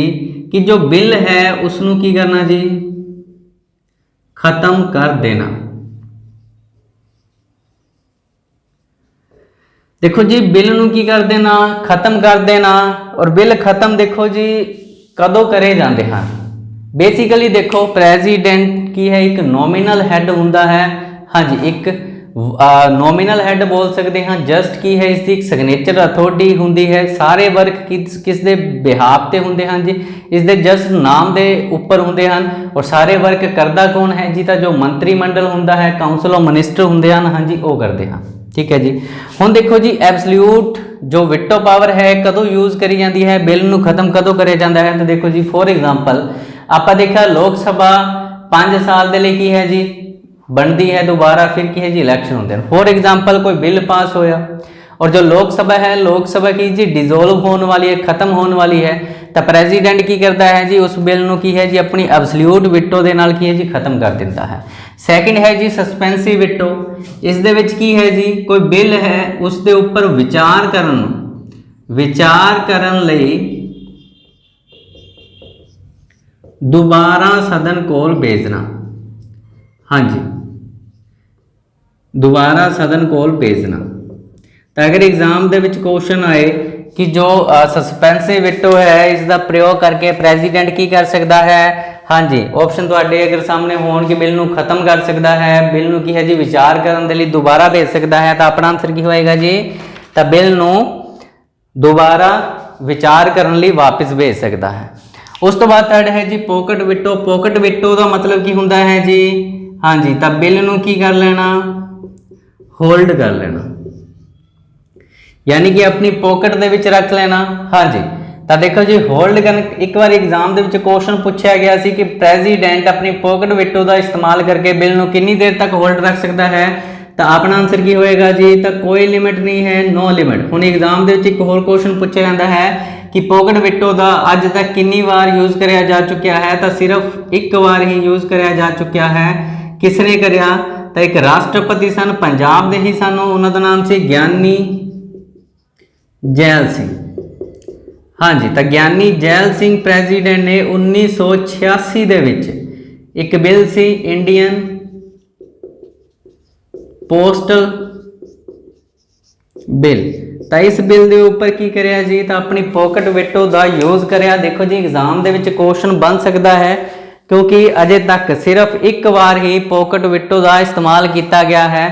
कि जो बिल है उसनों की करना जी खत्म कर देना। देखो जी बिल नूं की कर देना खत्म कर देना। और बिल खत्म देखो जी कदों करे जाते हैं। बेसिकली देखो प्रेजिडेंट की है एक नॉमिनल हैड हुंदा है। हाँ जी एक नॉमिनल हैड बोल सकते हैं। जस्ट की है इसकी एक सिग्नेचर अथॉरिटी हुंदी है। सारे वर्क किस दे बिहाफ ते हुंदे हैं जी इसके जस्ट नाम दे उपर हुंदे हैं। और सारे वर्क करदा कौन है जी तो जो मंत्रिमंडल हुंदा है काउंसिल ऑफ मिनिस्टर हुंदे हैं। हाँ जी वो करते हैं। ठीक है जी हुण देखो जी एब्सोल्यूट जो विटो पावर है कदों यूज करी जाती है, बिल नूं खत्म कदों करे जाता है। तो देखो जी फॉर एग्जाम्पल आपा देखा लोक सभा 5 साल के लिए की है जी बनती है दोबारा, फिर की है जी इलैक्शन होते हैं। फॉर एग्जाम्पल कोई बिल पास होया और जो लोक सभा है लोक सभा की जी डिजोल्व होने वाली है, खत्म होने वाली है। तो प्रेजिडेंट की करता है जी उस बिल नूं की है जी अपनी एब्सोल्यूट विटो दे नाल की है जी खत्म कर देता है। सैकेंड है जी सस्पेंसिव विटो। इस दे विच की है जी कोई बिल है उस दे उपर विचार करन लई दोबारा सदन कोल भेजना। हाँ जी दोबारा सदन कोल भेजना। तो अगर एग्जाम दे विच क्वेश्चन आए कि जो सस्पेंसिव विटो है इसका प्रयोग करके प्रेजिडेंट की कर सकता है। हाँ जी ऑप्शन तुहाडे अगर सामने होण कि बिल नूं खत्म कर सकता है, बिल नूं की है जी विचार करन दे लई दोबारा भेज सकता है। तो अपना आंसर की होएगा जी तो बिल नूं दोबारा विचार करन लई वापस भेज सकता है। उस तो बाद थर्ड है जी पॉकेट विटो। पॉकेट विटो का मतलब की हुंदा है जी हाँ जी तो बिल नूं की कर लेना होल्ड कर लेना यानी कि अपनी पॉकेट दे विच रख लेना। हाँ जी तो देखो जी होल्ड कर एक बार एग्जाम दे विच क्वेश्चन पूछा गया सी कि प्रेजिडेंट अपनी पॉकेट विटो का इस्तेमाल करके बिल नूं कितनी देर तक होल्ड रख सकता है। तो अपना आंसर की होएगा जी तो कोई लिमिट नहीं है, नो लिमिट। हुण एग्जाम दे विच एक होर क्वेश्चन पूछा जाता है कि पॉकेट विटो का अज तक कितनी बार यूज कराया जा चुका है। तो सिर्फ एक बार ही यूज कराया जा चुका है। किसने कराया तो एक राष्ट्रपति सन पंजाब दे ही सन, उन्होंने नाम से ज्ञानी जैल सिंह। हाँ जी तो ज्ञानी जैल सिंह प्रेजिडेंट ने 1986 दे विच एक बिल सी इंडियन पोस्टल बिल। तो इस बिल के उपर की कराया जी तो अपनी पॉकेट विटो का यूज कराया। देखो जी एग्जाम दे विच क्वेश्चन बन सकता है क्योंकि अजे तक सिर्फ एक बार ही पॉकेट विटो का इस्तेमाल किया गया है।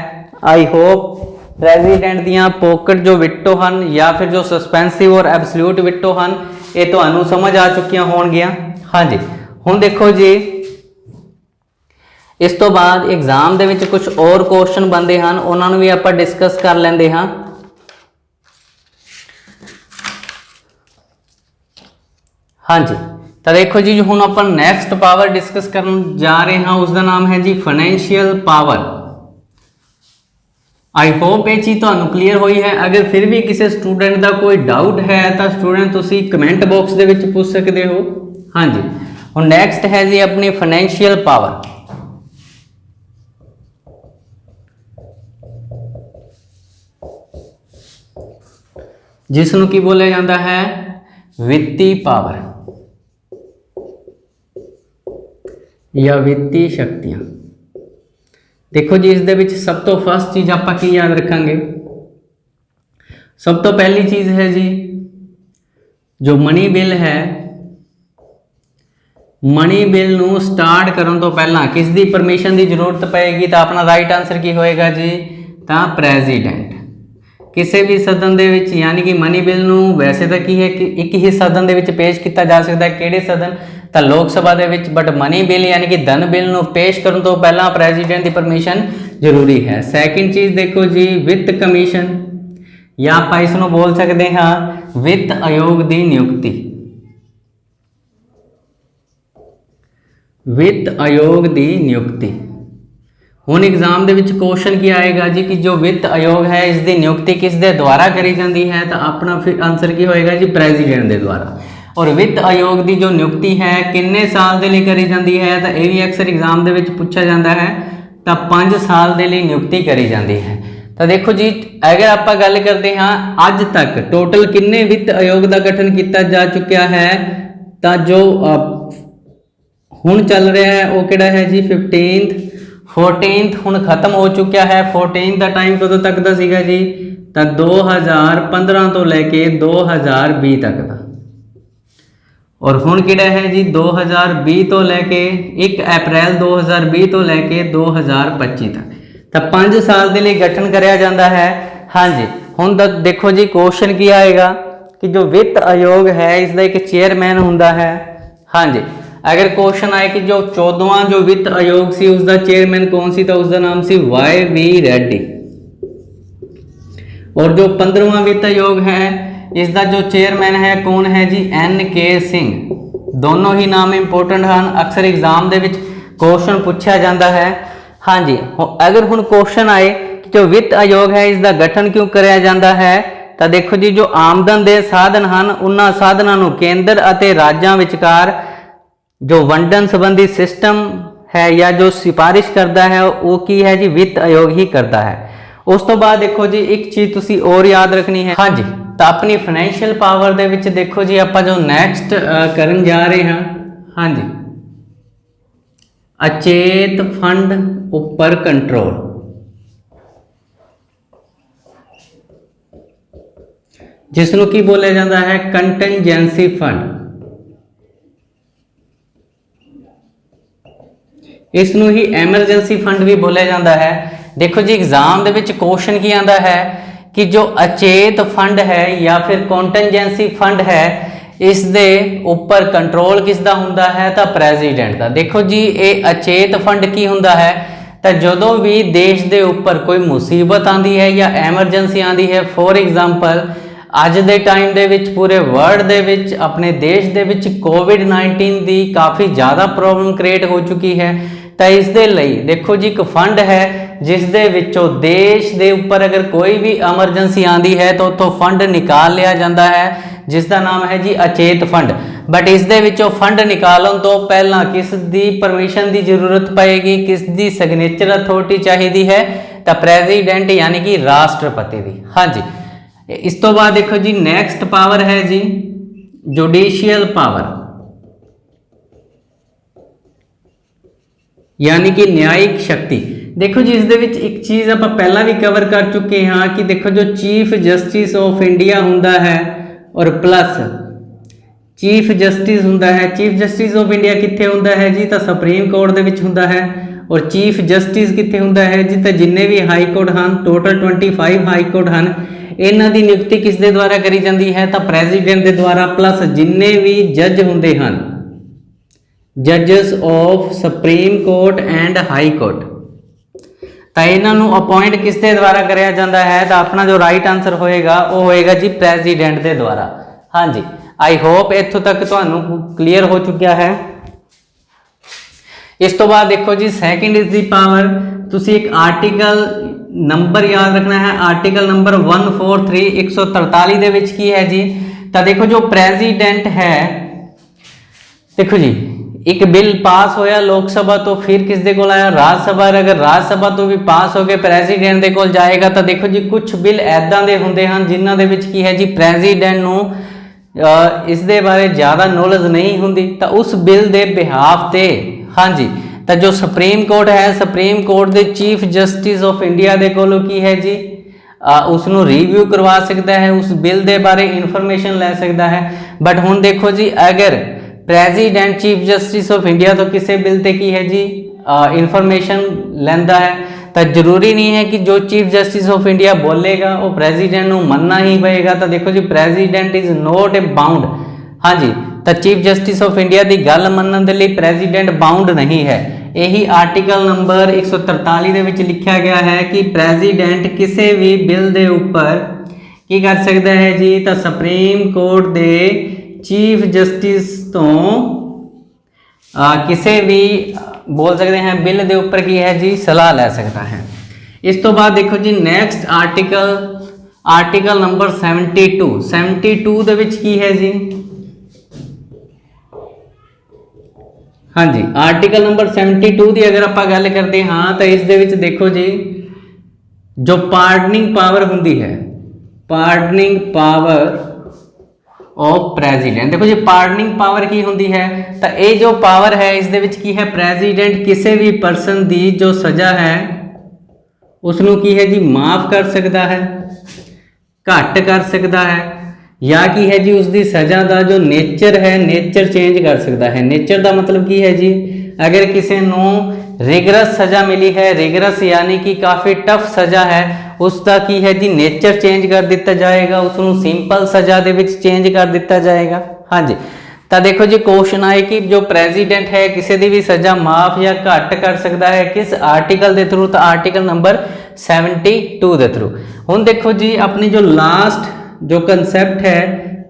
आई होप प्रेजिडेंट दियां पॉकेट जो विटो हैं या फिर जो सस्पेंसिव और एब्सोल्यूट विटो हैं ये तुहानूं समझ आ चुकियां होणगियां। हाँ जी हुण देखो जी इस तो बाद एग्जाम दे विच कुछ और क्वेश्चन बनते हैं उन्होंने भी आपां डिस्कस कर लेंदे हां। हाँ जी तो देखो जी हुण आपां नैक्सट पावर डिस्कस करन जा रहे हैं उसका नाम है जी फाइनैंशियल पावर। आई होप ये चीज़ तुहानूं क्लीयर हुई है। अगर फिर भी किसी स्टूडेंट का कोई डाउट है तो स्टूडेंट तुसीं कमेंट बॉक्स दे विच पूछ सकते हो। हाँ जी हुण नैक्सट है जी अपनी फाइनैंशियल पावर। जिस नूं की बोलिया जाता है वित्तीय पावर या वित्तीय शक्तियां। देखो जी इस दे विच सब तो फर्स्ट चीज़ आपां की याद रखांगे, सब तो पहली चीज़ है जी जो मनी बिल है, मनी बिल नूं स्टार्ट करन तो पहला किस दी परमिशन की जरूरत पएगी, तो अपना राइट आंसर की होएगा जी, तो प्रेजिडेंट। किसी भी सदन दे विच यानी कि मनी बिल नूं वैसे तो की है कि एक ही सदन दे विच पेश किया जा सकता है, किहड़े सदन, तो लोक सभा दे विच, बट मनी बिल यानी कि धन बिल नूं पेश करन तो पहला प्रेजिडेंट की परमिशन जरूरी है। सैकेंड चीज़ देखो जी वित्त कमीशन, या आप इसनूं बोल सकते हाँ वित्त आयोग की नियुक्ति। वित्त आयोग की नियुक्ति हुण एग्जाम दे विच क्वेश्चन की आएगा जी कि जो वित्त आयोग है इसकी नियुक्ति किस दे द्वारा करी जाती है, तो अपना फिर आंसर की होएगा जी प्रेजिडेंट के द्वारा। और वित्त आयोग की जो नियुक्ति है किन्ने साल के लिए करी जाती है, तो यह भी अक्सर एग्जाम दे विच पूछा जाता है, तो 5 साल के लिए नियुक्ति करी जाती है। तो देखो जी अगर आप गल करते हाँ अज तक टोटल किन्ने वित्त आयोग का गठन किया जा चुका है, तो जो हुण चल रहा है वो किहड़ा है जी 14th हुण खत्म हो चुका है। 14th का टाइम कदों तक का सीगा जी, तो 2015 तो लैके 2020 तक का, और हुण किहड़ा है जी 2020 तो लैके 1 अप्रैल 2020 तो लैके 2025 तक, तो 5 साल के लिए गठन कराया जाता है। हाँ जी हुण देखो जी क्वेश्चन की आएगा कि जो वित्त आयोग है इसका एक चेयरमैन हुंदा है। हाँ जी अगर क्वेश्चन आए कि जो 14वां जो वित्त आयोग सी उसका चेयरमैन कौन सी, तो उसका नाम सी YV रेड्डी। और जो 15वां वित्त आयोग है इसका जो चेयरमैन है कौन है जी NK सिंह। दोनों ही नाम इंपोर्टेंट हैं, अक्सर एग्जाम दे विच क्वेश्चन पूछा जाता है। हाँ जी अगर हुण क्वेश्चन आए कि जो वित्त आयोग है इसका गठन क्यों कराया जाता है, तो देखो जी जो आमदन के साधन हैं उन्हां साधनां नूं केंद्र अते राज्यां विचकार जो वंडन संबंधी सिस्टम है या जो सिफारिश करता है वो की है जी वित्त आयोग ही करता है। उस तो बाद देखो जी एक चीज़ तुसी और याद रखनी है। हाँ जी तो अपनी फाइनैंशियल पावर दे विच देखो जी आप जो नैक्सट करन जा रहे हैं, हाँ जी अचेत फंड उपर कंट्रोल। जिसनों की बोला जाता है कंटिजेंसी फंड, इसनों ही एमरजेंसी फंड भी बोला जाता है। देखो जी एग्जाम दे विच क्वेश्चन की आता है कि जो अचेत फंड है या फिर कंटिजेंसी फंड है इस दे ऊपर कंट्रोल किसदा हुंदा है, तो प्रेजिडेंट का। देखो जी ये अचेत फंड की हुंदा है, तो जदों भी देश दे ऊपर कोई मुसीबत आती है या एमरजेंसी आती है, फॉर एग्जाम्पल अज दे टाइम दे विच पूरे वर्ल्ड दे विच अपने देश दे विच कोविड-19 की काफ़ी ज़्यादा प्रॉब्लम क्रिएट हो चुकी है, तो इस दे लई देखो जी एक फंड है जिस दे विचों देश दे ऊपर अगर कोई भी एमरजेंसी आती है तो उतो फंड निकाल लिया जाता है जिसका नाम है जी अचेत फंड। बट इस दे विचों फंड निकालन तो पहला किस दी परमिशन की जरूरत पएगी, किस दी सिग्नेचर अथॉरिटी चाहिए है, तो प्रेजिडेंट यानी कि राष्ट्रपति की। हाँ जी इस तो बाद देखो जी नैक्सट पावर है जी जुडिशियल पावर यानी कि न्यायिक शक्ति। देखो जी इस दे विच एक चीज़ आप पहला भी कवर कर चुके हाँ कि देखो जो चीफ जस्टिस ऑफ इंडिया हुंदा है और प्लस चीफ जस्टिस हुंदा है। चीफ जस्टिस ऑफ इंडिया कित्थे हुंदा है जी, तो सुप्रीम कोर्ट दे विच हुंदा है, और चीफ जस्टिस कित्थे हुंदा है जी, तो जिन्ने भी हाई कोर्ट हैं टोटल 25 हाई कोर्ट हैं इन्हां दी नियुक्ति किस दे द्वारा करी जाती है, तो प्रेजिडेंट के द्वारा। प्लस जिन्ने भी जज हुंदे हैं जजेस of supreme court and high court, तो इन्हों अपॉइंट किस दे द्वारा कराया जाता है, तो अपना जो राइट आंसर होएगा वो होएगा जी प्रेजिडेंट के द्वारा। हाँ जी आई होप इत्थों तक तुहानू क्लीयर हो चुका है। इस तो बाद देखो जी सैकेंड इज दी पावर, तुसी एक आर्टिकल नंबर याद रखना है, आर्टिकल नंबर 143 143 दे विच की है जी, तो देखो जो प्रेजिडेंट है देखो जी एक बिल पास होया लोक सभा तो फिर किस दे कोल आया, राज सभा। अगर राज सभा तो भी पास हो गए प्रेसिडेंट दे कोल जाएगा। तो देखो जी कुछ बिल ऐदां दे हुंदे हन जिन्हां दे विच की है जी प्रेसिडेंट नूं इस दे बारे ज़्यादा नॉलेज नहीं हुंदी, तो उस बिल दे बिहाफ ते हाँ जी तो जो सुप्रीम कोर्ट है, सुप्रीम कोर्ट दे चीफ जस्टिस ऑफ इंडिया दे कोलों की है जी उसनों रिव्यू करवा सकता है, उस बिल दे बारे इन्फॉर्मेशन ले सकता है। बट हुण देखो जी अगर president chief justice of India तो किसी बिल ते की है जी इन्फॉर्मेशन लेंदा है, तो जरूरी नहीं है कि जो चीफ जस्टिस ऑफ इंडिया बोलेगा वो प्रेसिडेंट नूं मनना ही पएगा। तो देखो जी president is not a bound, हाँ जी तो चीफ जस्टिस ऑफ इंडिया की गल मनन दे लई प्रेसिडेंट बाउंड नहीं है। यही आर्टिकल नंबर 143 दे विच लिखा गया है कि प्रेसिडेंट किसी भी बिल दे उपर की कर सकता है जी, तो सुप्रीम कोर्ट दे चीफ जस्टिस तो किसी भी बोल सकते हैं बिल दे उपर की है जी सलाह ले सकता है। इस तो बाद देखो जी नेक्स्ट आर्टिकल नंबर 72 दे विच की है जी, हाँ जी आर्टिकल नंबर 72 की अगर आप गल करते हाँ तो इस दे विच देखो जी जो पार्डनिंग पावर हुंदी है, पार्डनिंग पावर ऑफ प्रेसिडेंट। देखो जी पार्डनिंग पावर की हुंदी है, तो ये जो पावर है इस दे विच की है प्रेसिडेंट किसी भी परसन की जो सज़ा है उसनों की है जी माफ़ कर सकता है, घट कर सकता है, या की है जी उसकी सज़ा का जो नेचर है नेचर चेंज कर सकता है। नेचर का मतलब की है जी अगर किसी नूं रिगरस सज़ा मिली है, रिगरस यानी कि काफ़ी टफ सज़ा है, उसका की है जी नेचर चेंज कर दिता जाएगा, उसनूं सिंपल सज़ा दे विच चेंज कर दिता जाएगा। हाँ जी तो देखो जी क्वेश्चन आए कि जो प्रेसिडेंट है किसी की भी सज़ा माफ़ या घट कर सकता है किस आर्टिकल के थ्रू, तो आर्टिकल नंबर 72 के थ्रू। हुण देखो जी अपनी जो लास्ट जो कंसेप्ट है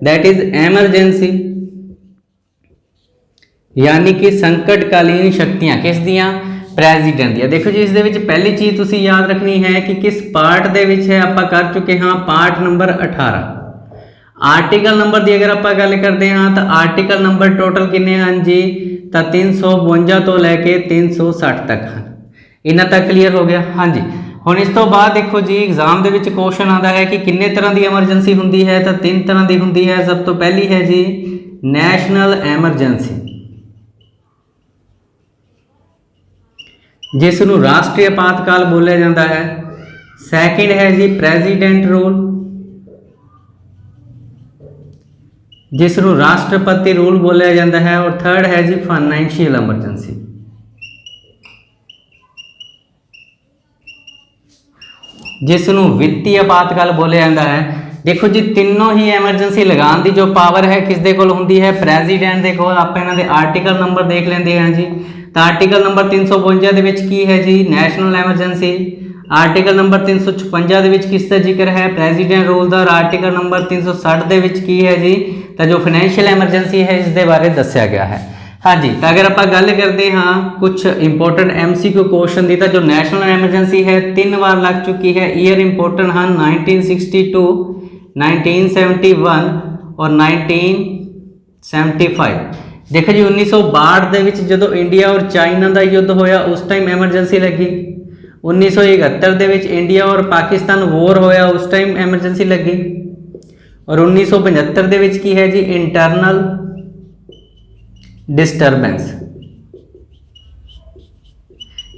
दैट इज एमरजेंसी, यानी कि संकटकालीन शक्तियां किस दियां, प्रेसिडेंट दियां। देखो जी इस दे विच पहली चीज़ तुसी याद रखनी है कि किस पार्ट दे विच है, आपां कर चुके हाँ पार्ट नंबर 18। आर्टिकल नंबर की अगर आप गल करते हाँ तो आर्टिकल नंबर टोटल किन्ने हैं जी, तो 352 तो लैके 360 तक हैं। इन्ना तक क्लीयर हो गया। हाँ जी हुण इस तो बाद देखो जी एग्जाम दे विच क्वेश्चन आता है कि किन्ने तरह की एमरजेंसी हुंदी है, तो 3 तरह की हुंदी है। सब तो पहली है जी नैशनल एमरजेंसी, जिसनूं राष्ट्रीय आपातकाल बोलिया जाता है। सैकेंड है जी प्रेसिडेंट रूल, जिसनूं राष्ट्रपति रूल बोलिया जाता है। और थर्ड है जी फाइनैंशियल एमरजेंसी, जिसनूं वित्तीय आपातकाल बोलिया जाता है। देखो जी तीनों ही एमरजेंसी लगाने की जो पावर है किस दे कोल हुंदी है, प्रेसिडेंट दे कोल। आप इन्हां दे आर्टिकल नंबर देख लेंदे हैं जी, तो आर्टिकल नंबर 352 दे विच की है जी नैशनल एमरजेंसी, आर्टिकल नंबर 356 दे विच किसका जिक्र है, प्रेसिडेंट रूल दा, और आर्टिकल नंबर 360 दे विच की है जी तो जो फाइनैंशियल एमरजेंसी है इस दे बारे दस्या गया है। हाँ जी तो अगर आप गल करते हाँ कुछ इंपोर्टेंट MCQ क्वेश्चन की, तो जो नैशनल एमरजेंसी है 3 बार लग चुकी है। ईयर इंपोर्टेंट हाँ 1962, 1971 और 1975। देखो जी 1962 ਦੇ ਵਿੱਚ ਜਦੋਂ ਇੰਡੀਆ और चाइना का युद्ध होया उस टाइम एमरजेंसी लगी। 1971 ਦੇ ਵਿੱਚ इंडिया और पाकिस्तान वॉर होया उस टाइम एमरजेंसी लगी। और 1975 ਦੇ ਵਿੱਚ की है जी इंटरनल डिस्टरबेंस,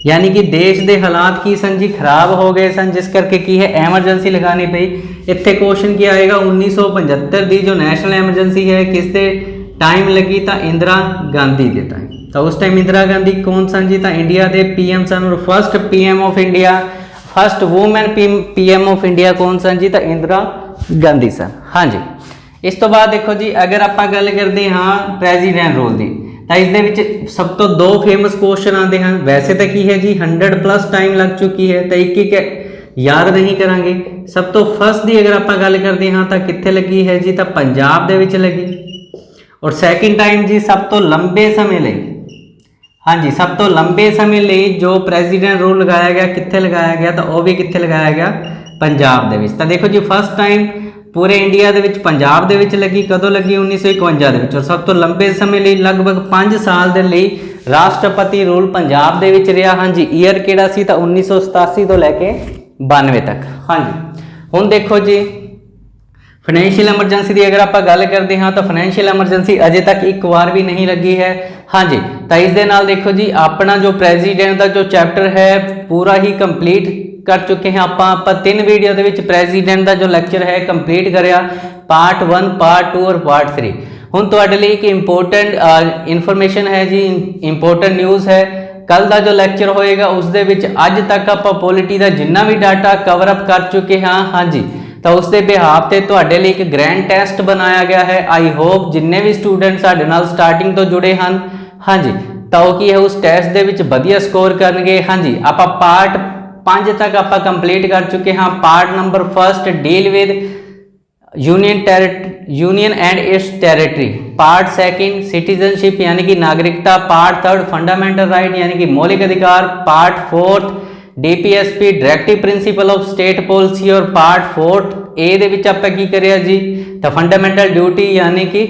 यानी कि देश के हालात की सन जी खराब हो गए सन, जिस करके की है एमरजेंसी लगानी पई। इत्थे क्वेश्चन क्या आएगा 1975 की जो नैशनल एमरजेंसी है किस दे टाइम लगी, तो इंदिरा गांधी के टाइम। तो उस टाइम इंदिरा गांधी कौन सन जी, तो इंडिया के PM सन। और first PM of India, first women PM of India कौन सन जी, तो इंदिरा गांधी सन। हाँ जी इस तो बाद देखो जी अगर आप गल करते हाँ प्रेसिडेंट रूल की, तो इस सब तो 2 फेमस क्वेश्चन आते हैं। वैसे तो की है जी 100+ टाइम लग चुकी है, तो एक याद नहीं करांगे। सब तो फर्स्ट की अगर आप गल करते हाँ तो कित्थे लगी है जी, तो पंजाब दे विच लगी। और सैकेंड टाइम जी सब तो लंबे समय लिए, हाँ जी सब तो लंबे समय लिए जो प्रेसिडेंट रूल लगाया गया कित्थे लगाया गया, तो वह भी कित्थे लगाया गया, पंजाब दे विच। तो देखो जी फर्स्ट टाइम ਪੂਰੇ ਇੰਡੀਆ ਦੇ ਵਿੱਚ ਪੰਜਾਬ ਦੇ ਵਿੱਚ ਲੱਗੀ, ਕਦੋਂ ਲੱਗੀ? 1951 ਦੇ ਵਿੱਚ। ਔਰ ਸਭ ਤੋਂ ਲੰਬੇ ਸਮੇਂ ਲਈ ਲਗਭਗ 5 ਸਾਲ ਦੇ ਲਈ ਰਾਸ਼ਟਰਪਤੀ ਰੂਲ ਪੰਜਾਬ ਦੇ ਵਿੱਚ ਰਿਹਾ। ਹਾਂਜੀ, ਈਅਰ ਕਿਹੜਾ ਸੀ? ਤਾਂ 1987 ਤੋਂ ਲੈ ਕੇ 92 ਤੱਕ। ਹਾਂਜੀ, ਹੁਣ ਦੇਖੋ ਜੀ ਫਾइनेंशियल ਐਮਰਜੈਂਸੀ ਦੀ ਅਗਰ ਆਪਾਂ ਗੱਲ ਕਰਦੇ ਹਾਂ ਤਾਂ ਫਾइनेंशियल ਐਮਰਜੈਂਸੀ ਅਜੇ ਤੱਕ ਇੱਕ ਵਾਰ ਵੀ ਨਹੀਂ ਲੱਗੀ ਹੈ। ਹਾਂਜੀ, ਤਾਂ ਇਸ ਦੇ ਨਾਲ ਦੇਖੋ ਜੀ ਆਪਣਾ ਜੋ ਪ੍ਰੈਜ਼ੀਡੈਂਟ ਦਾ ਜੋ ਚੈप्टर है पूरा ही कंप्लीट कर चुके हैं। ਆਪਾਂ 3 ਵੀਡੀਓ ਦੇ ਵਿੱਚ ਪ੍ਰੈਜ਼ੀਡੈਂਟ ਦਾ ਜੋ ਲੈਕਚਰ ਹੈ ਕੰਪਲੀਟ ਕਰਿਆ, ਪਾर्ट 1, पार्ट 2 ਔਰ पार्ट 3। ਹੁਣ ਤੁਹਾਡੇ ਲਈ ਇੱਕ ਇੰਪੋਰਟੈਂਟ ਇਨਫੋਰਮੇਸ਼ਨ ਹੈ ਜੀ, ਇੰਪੋਰਟੈਂਟ ਨਿਊਜ਼ ਹੈ। ਕੱਲ ਦਾ ਜੋ ਲੈਕਚਰ ਹੋਏਗਾ ਉਸ ਦੇ ਵਿੱਚ ਅੱਜ ਤੱਕ ਆਪਾਂ ਪੋਲਿਟੀ ਦਾ ਜਿੰਨਾ ਵੀ ਡਾਟਾ ਕਵਰ ਅਪ ਕਰ ਚੁੱਕੇ ਹਾਂ। ਹਾਂਜੀ, ਤਾਂ ਉਸ ਦੇ ਬਿਹਾਫ ਤੇ ਤੁਹਾਡੇ ਲਈ ਇੱਕ ਗ੍ਰੈਂਡ ਟੈਸਟ ਬਣਾਇਆ ਗਿਆ ਹੈ। ਆਈ ਹੋਪ ਜਿੰਨੇ ਵੀ ਸਟੂਡੈਂਟ ਸਾਡੇ ਨਾਲ ਸਟਾਰਟਿੰਗ ਤੋਂ ਜੁੜੇ ਹਨ, ਹਾਂਜੀ, ਤਾਂ ਉਹ ਕੀ ਹੈ ਉਸ ਟੈਸਟ ਦੇ ਵਿੱਚ ਵਧੀਆ ਸਕੋਰ ਕਰਨਗੇ। ਹਾਂਜੀ, ਆਪਾਂ ਪਾर्ट 5 ਤੱਕ ਆਪਾਂ ਕੰਪਲੀਟ ਕਰ ਚੁੱਕੇ ਹਾਂ। Part number 1 deal with union and its territory, part 2 citizenship यानी कि नागरिकता, पार्ट 3 फंडामेंटल राइट यानी कि मौलिक अधिकार, part 4 DPSP directive principle of state policy और पार्ट 4 ए ਦੇ ਵਿੱਚ ਆਪਾਂ ਕੀ ਕਰਿਆ ਜੀ ਤਾਂ ਫੰਡਾਮੈਂਟਲ ਡਿਊਟੀ यानी कि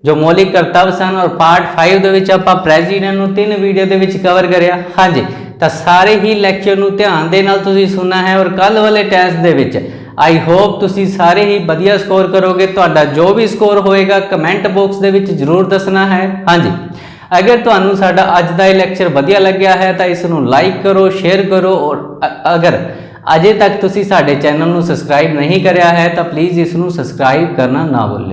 जो मौलिक कर्तव्य सन। और पार्ट 5 ਦੇ ਵਿੱਚ ਆਪਾਂ ਪ੍ਰੈਜ਼ੀਡੈਂਟ ਨੂੰ 3 ਵੀਡੀਓ ਦੇ ਵਿੱਚ ਕਵਰ ਕਰਿਆ। ਹਾਂਜੀ, ਤਾਂ ਸਾਰੇ ਹੀ ਲੈਕਚਰ ਨੂੰ ਧਿਆਨ ਦੇ ਨਾਲ ਤੁਸੀਂ ਸੁਣਨਾ ਹੈ। ਔਰ ਕੱਲ ਵਾਲੇ ਟੈਸਟ ਦੇ ਵਿੱਚ ਆਈ ਹੋਪ ਤੁਸੀਂ ਸਾਰੇ ਹੀ ਵਧੀਆ ਸਕੋਰ ਕਰੋਗੇ। ਤੁਹਾਡਾ ਜੋ ਵੀ ਸਕੋਰ ਹੋਏਗਾ ਕਮੈਂਟ ਬਾਕਸ ਦੇ ਵਿੱਚ ਜ਼ਰੂਰ ਦੱਸਣਾ ਹੈ। ਹਾਂਜੀ, ਅਗਰ ਤੁਹਾਨੂੰ ਸਾਡਾ ਅੱਜ ਦਾ ਇਹ ਲੈਕਚਰ ਵਧੀਆ ਲੱਗਿਆ ਹੈ ਤਾਂ ਇਸ ਨੂੰ ਲਾਈਕ ਕਰੋ, ਸ਼ੇਅਰ ਕਰੋ। ਔਰ ਅਗਰ ਅਜੇ ਤੱਕ ਤੁਸੀਂ ਸਾਡੇ ਚੈਨਲ ਨੂੰ ਸਬਸਕ੍ਰਾਈਬ ਨਹੀਂ ਕਰਿਆ ਹੈ ਤਾਂ ਪਲੀਜ਼ ਇਸ ਨੂੰ ਸਬਸਕ੍ਰਾਈਬ ਕਰਨਾ ਨਾ ਭੁੱਲਿਓ।